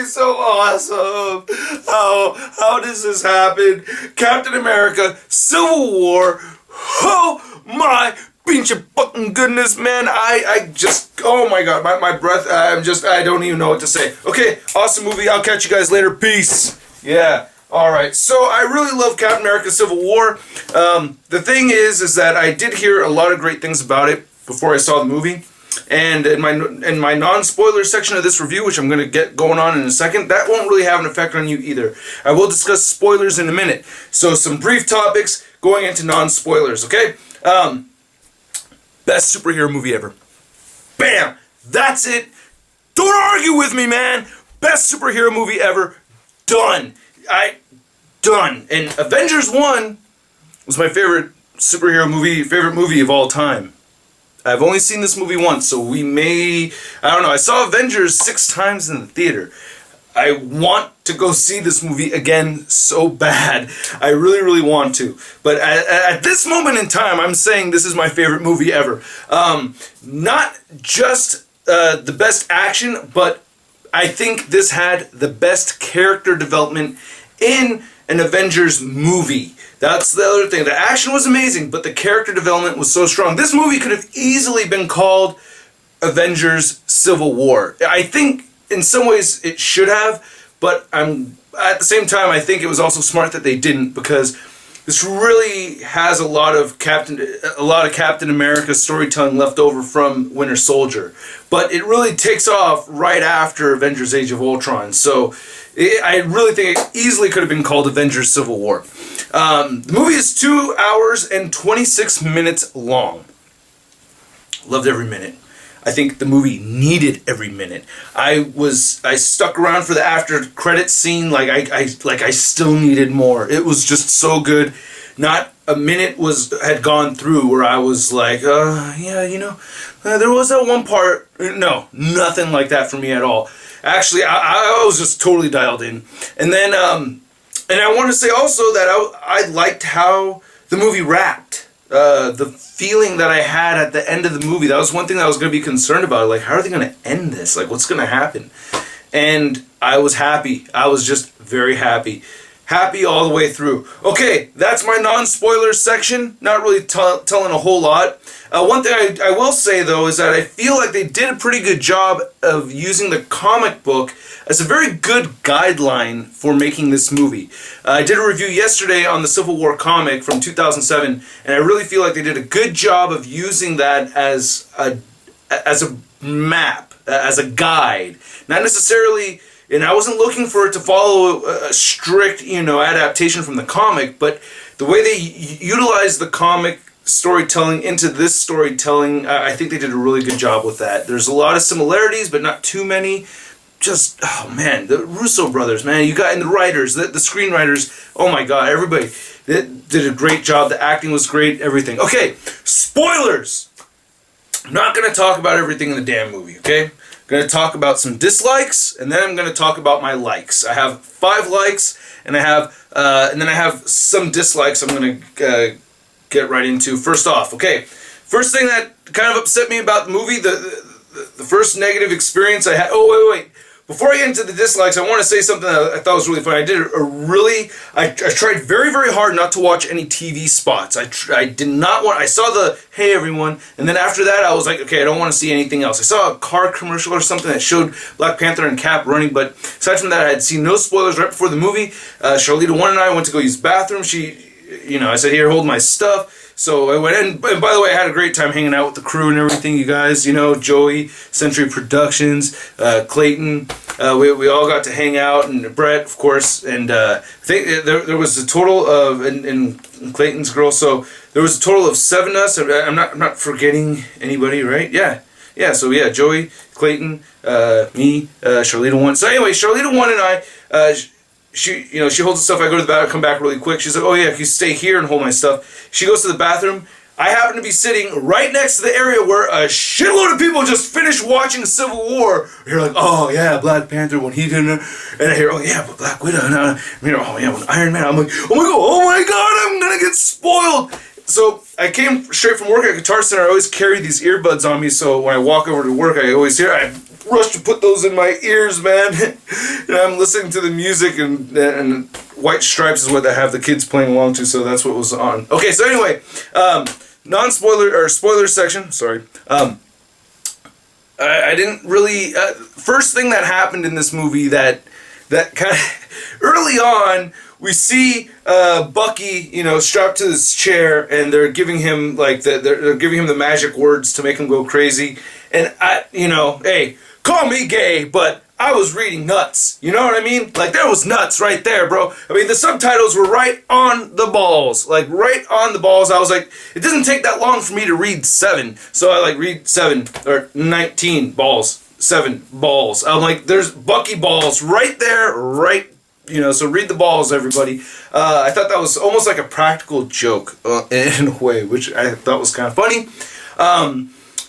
be so awesome. How does this happen? Captain America, Civil War. Oh my pinche fucking goodness, man. I just, oh my god, my breath, I don't even know what to say. Okay, awesome movie. I'll catch you guys later. Peace. Yeah. Alright, so I really love Captain America Civil War. The thing is that I did hear a lot of great things about it before I saw the movie. And in my non-spoiler section of this review, which I'm going to get going on in a second, that won't really have an effect on you either. I will discuss spoilers in a minute. So some brief topics going into non-spoilers, okay? Best superhero movie ever. Bam! That's it! Don't argue with me, man! Best superhero movie ever. Done. Done. And Avengers 1 was my favorite movie of all time. I've only seen this movie once, so I don't know, I saw Avengers 6 times in the theater. I want to go see this movie again so bad. I really, really want to. But at this moment in time, I'm saying this is my favorite movie ever. Not just the best action, but I think this had the best character development in an Avengers movie. That's the other thing. The action was amazing, but the character development was so strong. This movie could have easily been called Avengers Civil War. I think in some ways it should have, but at the same time I think it was also smart that they didn't, because this really has a lot of Captain America storytelling left over from Winter Soldier. But it really takes off right after Avengers Age of Ultron. So I really think it easily could have been called Avengers Civil War. The movie is 2 hours and 26 minutes long. Loved every minute. I think the movie needed every minute. I stuck around for the after credits scene like I still needed more. It was just so good. Not a minute had gone through where I was like, yeah, there was that one part. No, nothing like that for me at all. Actually, I was just totally dialed in. And then, and I want to say also that I liked how the movie wrapped. The feeling that I had at the end of the movie, that was one thing that I was going to be concerned about. Like, how are they going to end this? Like, what's going to happen? And I was happy. I was just very happy. Happy all the way through. Okay, that's my non-spoiler section. Not really telling a whole lot. One thing I will say, though, is that I feel like they did a pretty good job of using the comic book as a very good guideline for making this movie. I did a review yesterday on the Civil War comic from 2007, and I really feel like they did a good job of using that as a map, as a guide. Not necessarily, and I wasn't looking for it to follow a strict, adaptation from the comic, but the way they utilized the comic storytelling into this storytelling, I think they did a really good job with that. There's a lot of similarities, but not too many. Just, oh man, the Russo brothers, man, you got, and the writers, the screenwriters, oh my god, everybody did a great job. The acting was great, everything. Okay, spoilers! I'm not going to talk about everything in the damn movie, okay? I'm going to talk about some dislikes, and then I'm going to talk about my likes. I have 5 likes, and then I have some dislikes I'm going to get right into. First off, okay, first thing that kind of upset me about the movie, the first negative experience I had, wait. Before I get into the dislikes, I want to say something that I thought was really funny. I tried very, very hard not to watch any TV spots. I did not want, I saw the, hey everyone, and then after that I was like, okay, I don't want to see anything else. I saw a car commercial or something that showed Black Panther and Cap running, but aside from that I had seen no spoilers right before the movie. Charlita 1 and I went to go use the bathroom. I said, here, hold my stuff. So I went in, and by the way, I had a great time hanging out with the crew and everything, you guys, Joey, Century Productions, Clayton, we all got to hang out, and Brett, of course, and I think there was a total of, and Clayton's girl, so there was a total of 7 of us. I'm not forgetting anybody, right? Yeah, so yeah, Joey, Clayton, me, Charlita 1. So anyway, Charlita 1 and I, she holds the stuff. I go to the bathroom, come back really quick. She's like, oh yeah, if you stay here and hold my stuff. She goes to the bathroom. I happen to be sitting right next to the area where a shitload of people just finished watching Civil War. You're like, oh yeah, Black Panther when he did it. And I hear, oh yeah, but Black Widow. Oh yeah, when Iron Man. I'm like, oh my god, I'm gonna get spoiled. So I came straight from work at Guitar Center. I always carry these earbuds on me, so when I walk over to work, I rush to put those in my ears, man. And I'm listening to the music, and White Stripes is what I have the kids playing along to, so that's what was on. Okay, so anyway, non-spoiler, or spoiler section, sorry. I didn't really, first thing that happened in this movie that kind of, early on, we see Bucky, strapped to this chair, and they're giving him they're giving him the magic words to make him go crazy. And hey, call me gay, but I was reading nuts. You know what I mean? Like, there was nuts right there, bro. I mean, the subtitles were right on the balls, like right on the balls. I was like, it doesn't take that long for me to read 7, so I read 7 or 19 balls, 7 balls. I'm like, there's Bucky balls right there, right. So read the balls, everybody. I thought that was almost like a practical joke in a way, which I thought was kind of funny.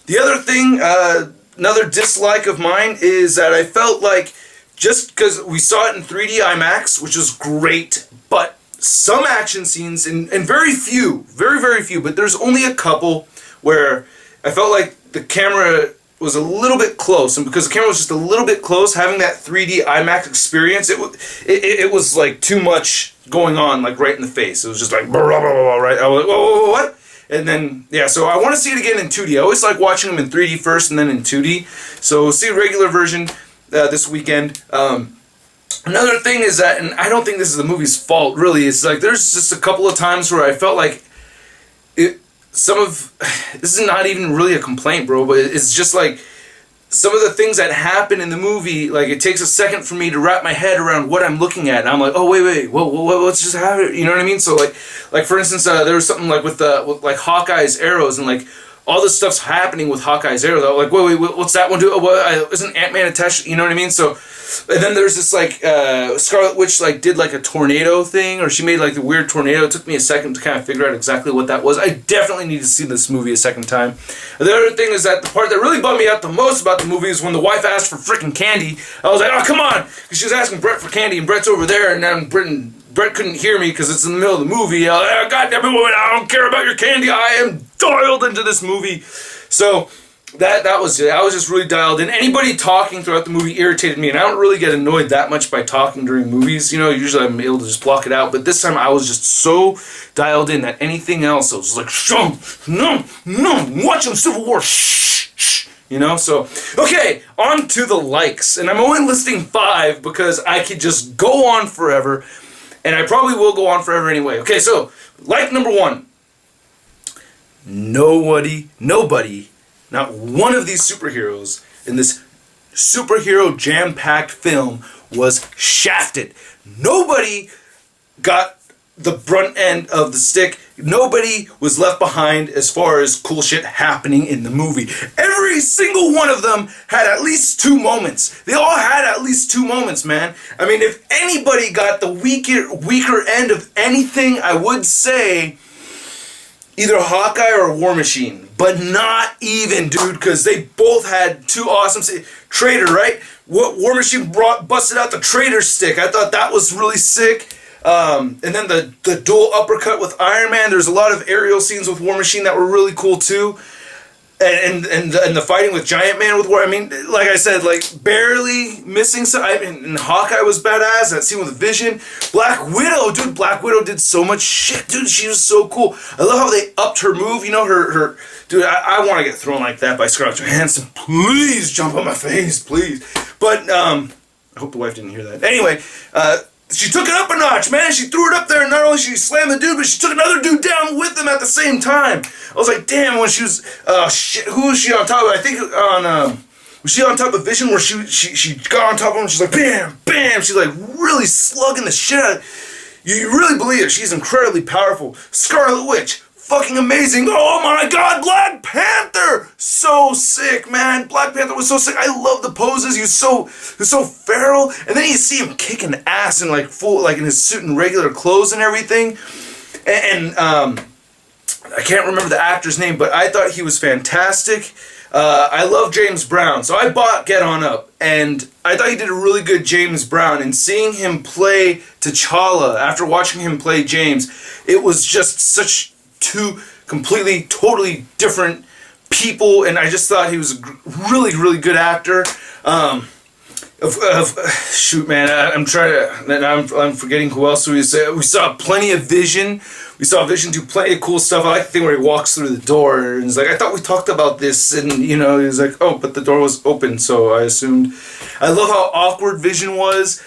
The other thing, another dislike of mine, is that I felt like, just because we saw it in 3D IMAX, which was great, but some action scenes, and very few, very few, but there's only a couple where I felt like the camera was a little bit close, and because the camera was just a little bit close, having that 3D IMAX experience, it was like too much going on, like right in the face. It was just like blah, blah, blah, blah, right. I was like, whoa, what? And then so I want to see it again in 2D. I always like watching them in 3D first and then in 2D. So we'll see a regular version this weekend. Another thing is that, and I don't think this is the movie's fault really. It's like there's just a couple of times where I felt like this is not even really a complaint, bro, but it's just like some of the things that happen in the movie, like it takes a second for me to wrap my head around what I'm looking at, and I'm like, oh wait, what's just happening? You know what I mean? So like for instance, there was something like with like Hawkeye's arrows, and like all this stuff's happening with Hawkeye's arrow. Though, like wait, what's that one do? Isn't Ant-Man attached? You know what I mean? So, and then there's this like Scarlet Witch did like a tornado thing, or she made like the weird tornado. It took me a second to kind of figure out exactly what that was. I definitely need to see this movie a second time. The other thing is that the part that really bummed me out the most about the movie is when the wife asked for freaking candy. I was like, oh come on, because she was asking Brett for candy, and Brett's over there, and then Brett couldn't hear me because it's in the middle of the movie. God damn it, woman, I don't care about your candy. I am dialed into this movie. So that was it. I was just really dialed in. Anybody talking throughout the movie irritated me, and I don't really get annoyed that much by talking during movies. Usually I'm able to just block it out. But this time I was just so dialed in that anything else, I was like, no, I'm watching Civil War. Shh. So, okay, on to the likes. And I'm only listing 5 because I could just go on forever. And I probably will go on forever anyway. Okay, so, like number 1. Nobody, not one of these superheroes in this superhero jam-packed film was shafted. Nobody got the brunt end of the stick. Nobody was left behind as far as cool shit happening in the movie. Every single one of them had at least 2 moments. They all had at least 2 moments, man. I mean, if anybody got the weaker end of anything, I would say either Hawkeye or War Machine. But not even, dude, because they both had 2 awesome... Traitor, right? War Machine busted out the Traitor stick. I thought that was really sick. And then the dual uppercut with Iron Man. There's a lot of aerial scenes with War Machine that were really cool too. And the fighting with Giant Man with War. I mean, like I said, like barely missing some. And Hawkeye was badass. That scene with Vision. Black Widow, dude. Black Widow did so much shit, dude. She was so cool. I love how they upped her move. Her dude. I want to get thrown like that by Scarlett Johansson. Please jump on my face, please. But I hope the wife didn't hear that. Anyway, she took it up a notch, man. She threw it up there, and not only she slammed the dude, but she took another dude down with him at the same time. I was like, damn, when she was, shit, who was she on top of? I think was she on top of Vision, where she got on top of him, she's like, bam, bam, she's like really slugging the shit out of it. You really believe it. She's incredibly powerful. Scarlet Witch, fucking amazing. Oh my god, Black Panther! So sick, man. Black Panther was so sick. I love the poses. He was so feral. And then you see him kicking ass in in his suit and regular clothes and everything. And I can't remember the actor's name, but I thought he was fantastic. I love James Brown, so I bought Get On Up, and I thought he did a really good James Brown, and seeing him play T'Challa after watching him play James, it was just such two completely, totally different people, and I just thought he was a really, really good actor. Shoot, man, I'm forgetting who else we saw. We saw plenty of Vision. We saw Vision do plenty of cool stuff. I like the thing where he walks through the door and he's like, I thought we talked about this, and he's like, oh, but the door was open, so I assumed. I love how awkward Vision was.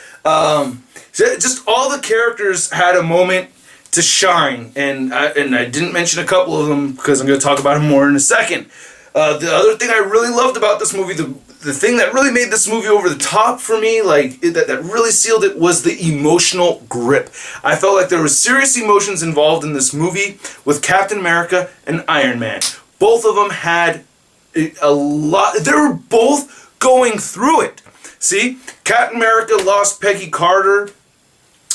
Just all the characters had a moment to shine, and I didn't mention a couple of them because I'm going to talk about them more in a second. The other thing I really loved about this movie, the thing that really made this movie over the top for me, that really sealed it, was the emotional grip. I felt like there was serious emotions involved in this movie with Captain America and Iron Man. Both of them had a lot. They were both going through it. See, Captain America lost Peggy Carter.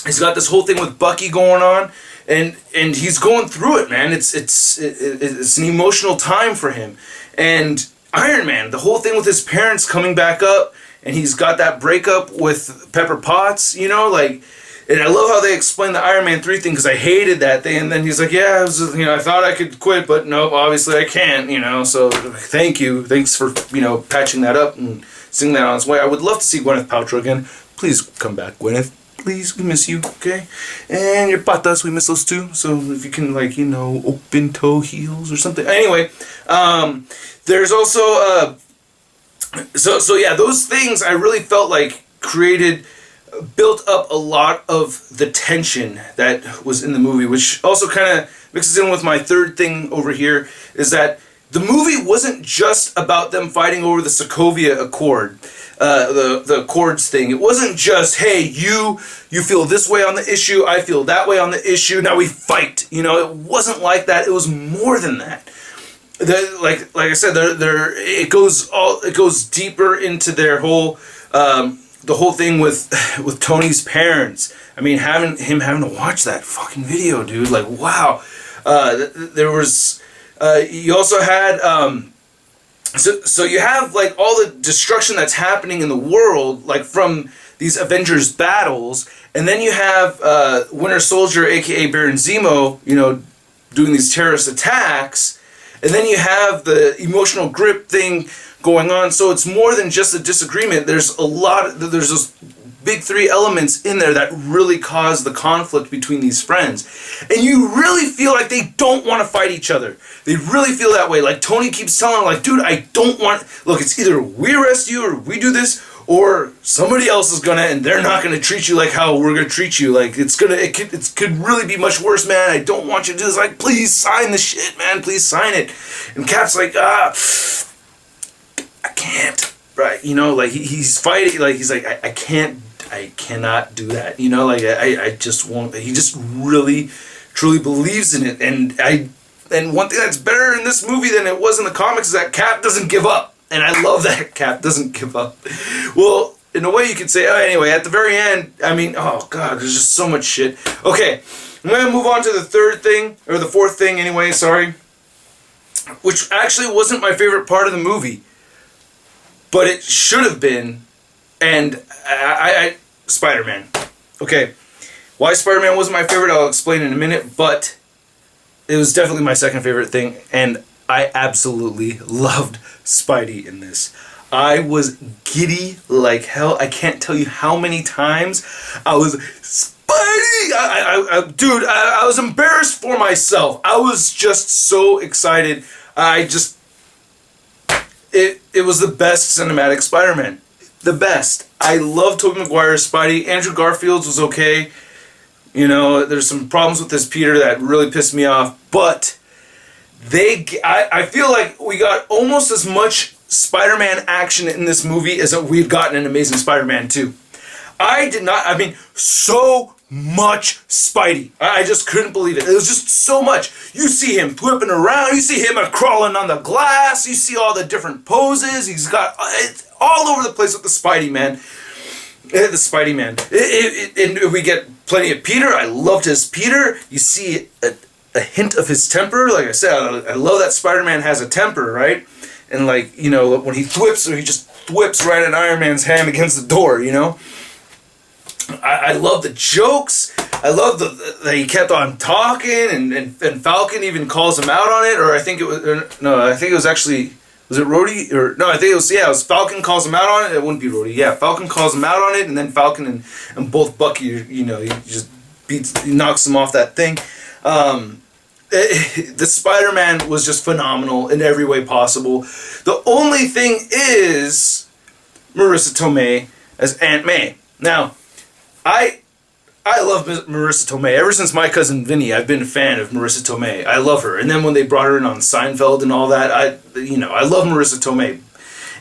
He's got this whole thing with Bucky going on, and he's going through it, man. It's an emotional time for him. And Iron Man, the whole thing with his parents coming back up, and he's got that breakup with Pepper Potts, and I love how they explain the Iron Man 3 thing, because I hated that thing, and then he's like, yeah, I thought I could quit, but no, obviously I can't, so thanks for, patching that up and seeing that on its way. I would love to see Gwyneth Paltrow again. Please come back, Gwyneth. Please, we miss you, okay? And your patas, we miss those too. So if you can, open toe heels or something. Anyway, there's also, so yeah, those things I really felt like built up a lot of the tension that was in the movie, which also kind of mixes in with my third thing over here, is that the movie wasn't just about them fighting over the Sokovia Accord, the Accords thing. It wasn't just, hey, you feel this way on the issue, I feel that way on the issue, now we fight. It wasn't like that. It was more than that. Like I said, it goes deeper into their whole the whole thing with Tony's parents. I mean, having to watch that fucking video, dude. Like, wow. There was. You also had, so you have all the destruction that's happening in the world, from these Avengers battles, and then you have Winter Soldier, aka Baron Zemo, doing these terrorist attacks, and then you have the emotional grip thing going on. So it's more than just a disagreement. There's those big three elements in there that really cause the conflict between these friends. And you really feel like they don't want to fight each other. They really feel that way. Like Tony keeps telling him, dude, I don't want... Look, it's either we arrest you or we do this, or somebody else is gonna, and they're not gonna treat you like how we're gonna treat you. Like, it could really be much worse, man. I don't want you to do this. Like, please sign the shit, man. Please sign it. And Cap's like, I can't. Right? He's fighting. He's like, I can't. I cannot do that. I just won't. He just really, truly believes in it. And one thing that's better in this movie than it was in the comics is that Cap doesn't give up. And I love that Cap doesn't give up. Well, in a way you could say, anyway, at the very end, I mean, oh God, there's just so much shit. Okay, I'm going to move on to the fourth thing anyway, sorry. Which actually wasn't my favorite part of the movie. But it should have been. And Spider-Man. Okay, why Spider-Man wasn't my favorite, I'll explain in a minute, but it was definitely my second favorite thing, and I absolutely loved Spidey in this. I was giddy like hell. I can't tell you how many times I was, Spidey! Dude, I was embarrassed for myself. I was just so excited. It was the best cinematic Spider-Man. The best. I love Tobey Maguire's Spidey. Andrew Garfield's was okay. There's some problems with this Peter that really pissed me off. But I feel like we got almost as much Spider-Man action in this movie as we've gotten in Amazing Spider-Man 2. So much Spidey. I just couldn't believe it. It was just so much. You see him flipping around. You see him crawling on the glass. You see all the different poses. He's got it all over the place with the Spidey Man. The Spidey Man. And we get plenty of Peter. I loved his Peter. You see a hint of his temper. Like I said, I love that Spider-Man has a temper, right? And when he thwips, he just thwips right at Iron Man's hand against the door, I love the jokes. I love that he kept on talking, and Falcon even calls him out on it, or I think it was, I think it was actually, was it Rhodey? Or, no, I think it was Falcon calls him out on it. It wouldn't be Rhodey. Yeah, Falcon calls him out on it, and then Falcon and both Bucky, he just he knocks him off that thing. The Spider-Man was just phenomenal in every way possible. The only thing is Marissa Tomei as Aunt May. Now, I love Marissa Tomei. Ever since My Cousin Vinny, I've been a fan of Marissa Tomei. I love her. And then when they brought her in on Seinfeld and all that, I love Marissa Tomei.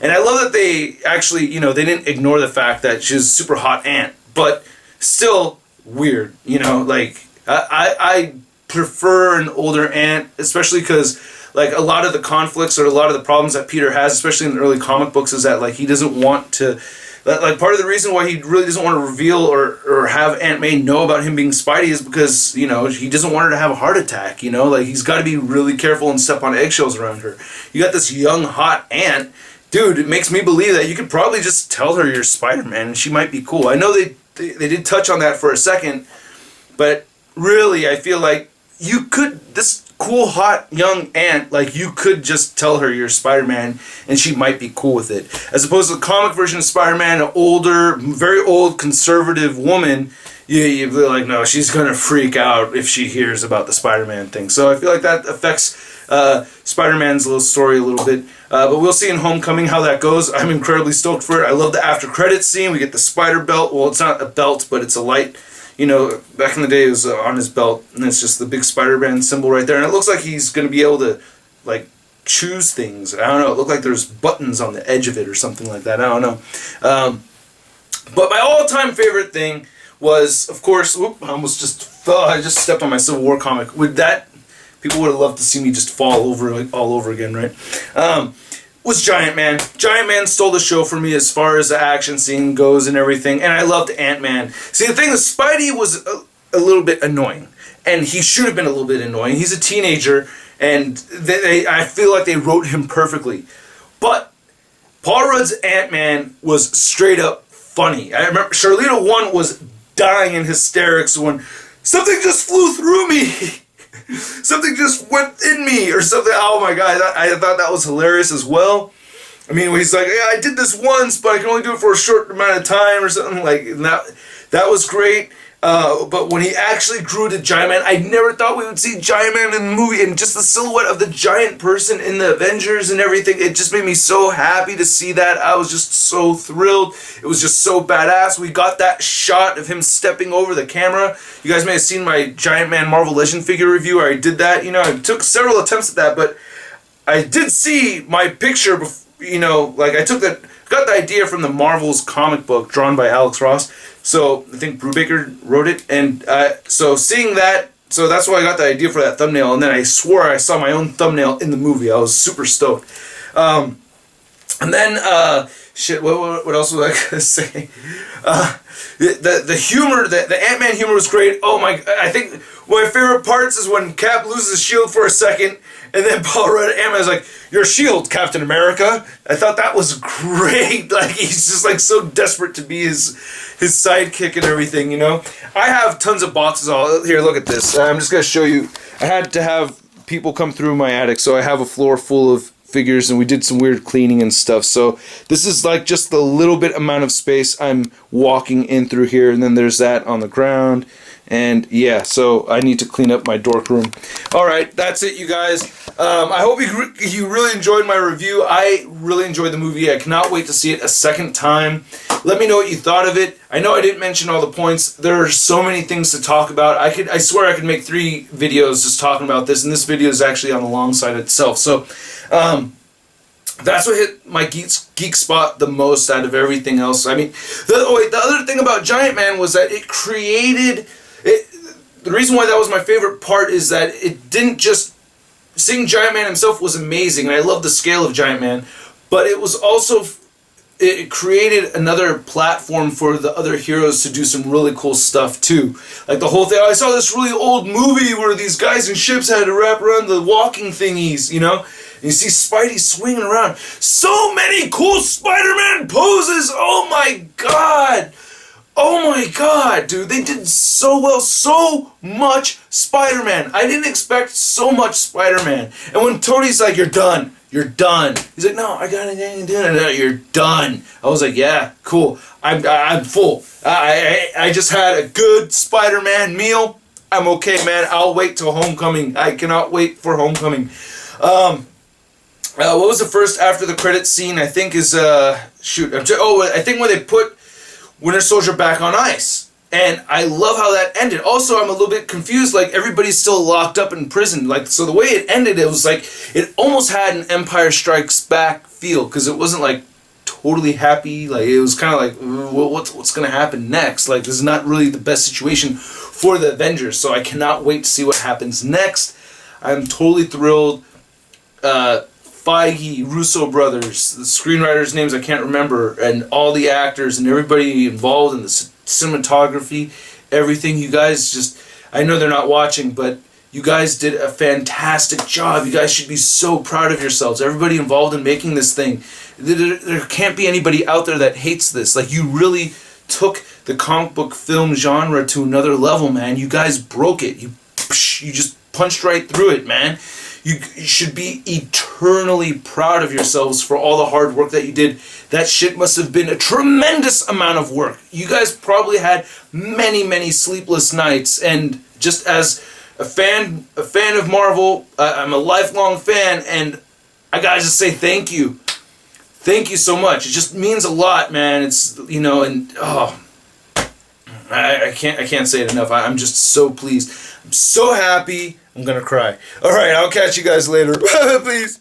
And I love that they actually, they didn't ignore the fact that she's a super hot aunt, but still weird, like, I prefer an older aunt, especially because, like, a lot of the conflicts or a lot of the problems that Peter has, especially in the early comic books, is that, like, he doesn't want to, like, part of the reason why he really doesn't want to reveal or have Aunt May know about him being Spidey is because, he doesn't want her to have a heart attack, like, he's got to be really careful and step on eggshells around her. You got this young, hot aunt, dude, it makes me believe that you could probably just tell her you're Spider-Man and she might be cool. I know they did touch on that for a second, but really, I feel like you could, this cool, hot, young aunt, like, you could just tell her you're Spider-Man and she might be cool with it. As opposed to the comic version of Spider-Man, an older, very old, conservative woman, you'd be like, no, she's going to freak out if she hears about the Spider-Man thing. So I feel like that affects Spider-Man's little story a little bit. But we'll see in Homecoming how that goes. I'm incredibly stoked for it. I love the after credits scene. We get the spider belt. Well, it's not a belt, but it's a light. Back in the day it was on his belt, and it's just the big Spider-Man symbol right there. And it looks like he's going to be able to, like, choose things. I don't know. It looked like there's buttons on the edge of it or something like that. I don't know. But my all-time favorite thing was, of course, I just stepped on my Civil War comic. With that, people would have loved to see me just fall over, like, all over again, right? Was Giant Man. Giant Man stole the show for me as far as the action scene goes and everything, and I loved Ant-Man. See, the thing is, Spidey was a little bit annoying, and he should have been a little bit annoying. He's a teenager, and I feel like they wrote him perfectly. But Paul Rudd's Ant-Man was straight up funny. I remember Charlita 1 was dying in hysterics when something just flew through me. Something just went in me or something. Oh my god, I thought that was hilarious as well. I mean, when he's like, yeah, I did this once, but I can only do it for a short amount of time or something, like that was great. But when he actually grew to Giant Man, I never thought we would see Giant Man in the movie, and just the silhouette of the giant person in the Avengers and everything, it just made me so happy to see that. I was just so thrilled. It was just so badass. We got that shot of him stepping over the camera. You guys may have seen my Giant Man Marvel Legend figure review where I did that. I took several attempts at that, but I did see my picture, like I got the idea from the Marvel's comic book drawn by Alex Ross. So I think Brubaker wrote it, and so seeing that, so that's why I got the idea for that thumbnail, and then I swore I saw my own thumbnail in the movie. I was super stoked. And then what else was I gonna say? The humor, the Ant-Man humor was great. Oh my! I think one of my favorite parts is when Cap loses his shield for a second, and then Paul Rudd Ant-Man's like, "Your shield, Captain America." I thought that was great. Like, he's just like so desperate to be his sidekick and everything. I have tons of boxes. All here. Look at this. I'm just gonna show you. I had to have people come through my attic, so I have a floor full of figures, and we did some weird cleaning and stuff. So this is like just the little bit amount of space I'm walking in through here, and then there's that on the ground. And yeah, so I need to clean up my dork room. Alright, that's it, you guys. I hope you really enjoyed my review. I really enjoyed the movie. I cannot wait to see it a second time. Let me know what you thought of it. I know I didn't mention all the points. There are so many things to talk about. I swear I could make 3 videos just talking about this, and this video is actually on the long side itself. So, that's what hit my geek spot the most out of everything else. I mean, the other thing about Giant Man was that it created... The reason why that was my favorite part is that it didn't just... Seeing Giant Man himself was amazing, and I love the scale of Giant Man, but it was also... It created another platform for the other heroes to do some really cool stuff too. Like the whole thing, I saw this really old movie where these guys in ships had to wrap around the walking thingies, And you see Spidey swinging around. So many cool Spider-Man poses! Oh my god! Oh my god, dude, they did so well, so much Spider-Man. I didn't expect so much Spider-Man. And when Tony's like, you're done, he's like, no, I got anything to do. You're done. I was like, yeah, cool. I'm full. I just had a good Spider-Man meal. I'm okay, man. I'll wait till Homecoming. I cannot wait for Homecoming. What was the first after the credits scene? I think is I think when they put Winter Soldier back on ice. And I love how that ended. Also, I'm a little bit confused. Like, everybody's still locked up in prison. Like, so the way it ended, it was like, it almost had an Empire Strikes Back feel. Because it wasn't, like, totally happy. Like, it was kind of like, what's going to happen next? Like, this is not really the best situation for the Avengers. So I cannot wait to see what happens next. I'm totally thrilled. Feige, Russo brothers, the screenwriters' names I can't remember, and all the actors and everybody involved in the cinematography, everything. You guys just, I know they're not watching, but you guys did a fantastic job. You guys should be so proud of yourselves. Everybody involved in making this thing. There can't be anybody out there that hates this. Like, you really took the comic book film genre to another level, man. You guys broke it. You just punched right through it, man. You should be eternally proud of yourselves for all the hard work that you did. That shit must have been a tremendous amount of work. You guys probably had many, many sleepless nights. And just as a fan of Marvel, I'm a lifelong fan, and I gotta just say thank you. Thank you so much. It just means a lot, man. It's, you know, and I can't say it enough. I'm just so pleased. I'm so happy. I'm gonna cry. Alright, I'll catch you guys later. Please.